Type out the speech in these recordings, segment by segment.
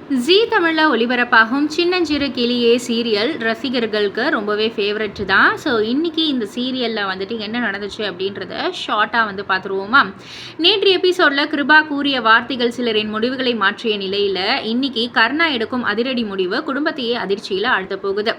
ஜீ தமிழில் ஒளிபரப்பாகும் சின்னஞ்சிறு கிளியே சீரியல் ரசிகர்களுக்கு ரொம்பவே ஃபேவரட் தான். ஸோ இன்றைக்கி இந்த சீரியலில் வந்துட்டு என்ன நடந்துச்சு அப்படின்றத ஷார்ட்டாக பார்த்துருவோமா. நேற்று எபிசோடில் கிருபா கூறிய வார்த்தைகள் சிலரின் முடிவுகளை மாற்றிய நிலையில் இன்னைக்கு கர்ணா எடுக்கும் அதிரடி முடிவு குடும்பத்தையே அதிர்ச்சியில் ஆழ்த்த போகுது.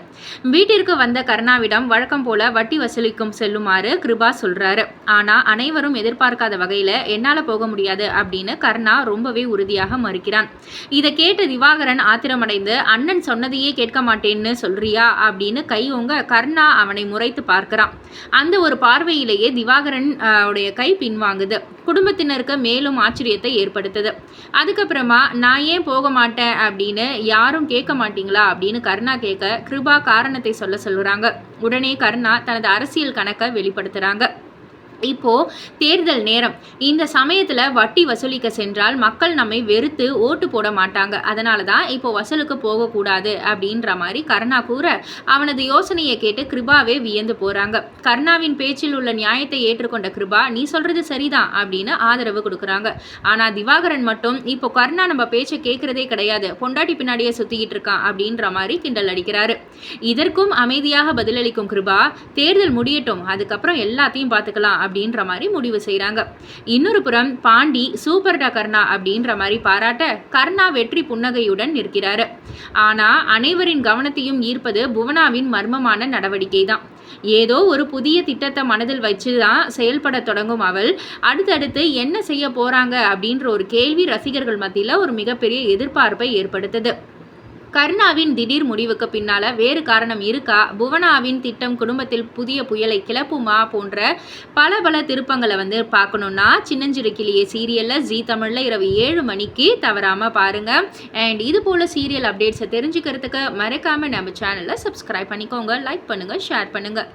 வீட்டிற்கு வந்த கர்ணாவிடம் வழக்கம் போல வட்டி வசூலிக்கும் செல்லுமாறு கிருபா சொல்கிறாரு. ஆனால் அனைவரும் எதிர்பார்க்காத வகையில் என்னால் போக முடியாது அப்படின்னு கர்ணா ரொம்பவே உறுதியாக மறுக்கிறான். இதை கேட்டு திவாகரன் ஆத்திரமடைந்து, அண்ணன் சொன்னதையே கேட்க மாட்டேன்னு சொல்றியா அப்படின்னு கை ஓங்க கர்ணா அவனை முறைத்து பார்க்கிறான். அந்த ஒரு பார்வையிலேயே திவாகரன் உடைய கை பின்வாங்குது. குடும்பத்தினருக்கு மேலும் ஆச்சரியத்தை ஏற்படுத்துது. அதுக்கப்புறமா நான் ஏன் போக மாட்டேன் அப்படின்னு யாரும் கேட்க மாட்டீங்களா அப்படின்னு கர்ணா கேட்க கிருபா காரணத்தை சொல்லுறாங்க. உடனே கர்ணா தனது அரசியல் கணக்கை வெளிப்படுத்துறாங்க. இப்போ தேர்தல் நேரம். இந்த சமயத்தில் வட்டி வசூலிக்க சென்றால் மக்கள் நம்மை வெறுத்து ஓட்டு போட மாட்டாங்க. அதனால தான் இப்போ வசூலுக்கு போகக்கூடாது அப்படின்ற மாதிரி கர்ணா கூற அவனது யோசனையை கேட்டு கிருபாவே வியந்து போகிறாங்க. கர்ணாவின் பேச்சில் உள்ள நியாயத்தை ஏற்றுக்கொண்ட கிருபா நீ சொல்கிறது சரிதான் அப்படின்னு ஆதரவு கொடுக்குறாங்க. ஆனால் திவாகரன் மட்டும் இப்போ கர்ணா நம்ம பேச்சை கேட்குறதே கிடையாது, பொண்டாட்டி பின்னாடியே சுற்றிக்கிட்டு இருக்கான் அப்படின்ற மாதிரி கிண்டல் அடிக்கிறாரு. இதற்கும் அமைதியாக பதிலளிக்கும் கிருபா தேர்தல் முடியட்டும், அதுக்கப்புறம் எல்லாத்தையும் பார்த்துக்கலாம் அப்படின்ற மாதிரி முடிவு செய்கிறாங்க. இன்னொரு புறம் பாண்டி சூப்பர்டா கர்ணா அப்படின்ற மாதிரி பாராட்ட கர்ணா வெற்றி புன்னகையுடன் நிற்கிறாரு. ஆனால் அனைவரின் கவனத்தையும் ஈர்ப்பது புவனாவின் மர்மமான நடவடிக்கை தான். ஏதோ ஒரு புதிய திட்டத்தை மனதில் வச்சு தான் செயல்பட தொடங்கும் அவள் அடுத்தடுத்து என்ன செய்ய போறாங்க அப்படின்ற ஒரு கேள்வி ரசிகர்கள் மத்தியில் ஒரு மிகப்பெரிய எதிர்பார்ப்பை ஏற்படுத்துது. கர்ணாவின் திடீர் முடிவுக்கு பின்னால வேறு காரணம் இருக்கா, புவனாவின் திட்டம் குடும்பத்தில் புதிய புயலை கிளப்புமா போன்ற பல திருப்பங்களை பார்க்கணுன்னா சின்னஞ்சிறு கிளியே சீரியலில் ஜீ தமிழில் இரவு 7 மணிக்கு தவறாமல் பாருங்கள். அண்ட் இது போல் சீரியல் அப்டேட்ஸை தெரிஞ்சுக்கிறதுக்கு மறக்காமல் நம்ம சேனலை சப்ஸ்கிரைப் பண்ணிக்கோங்க, லைக் பண்ணுங்கள், ஷேர் பண்ணுங்கள்.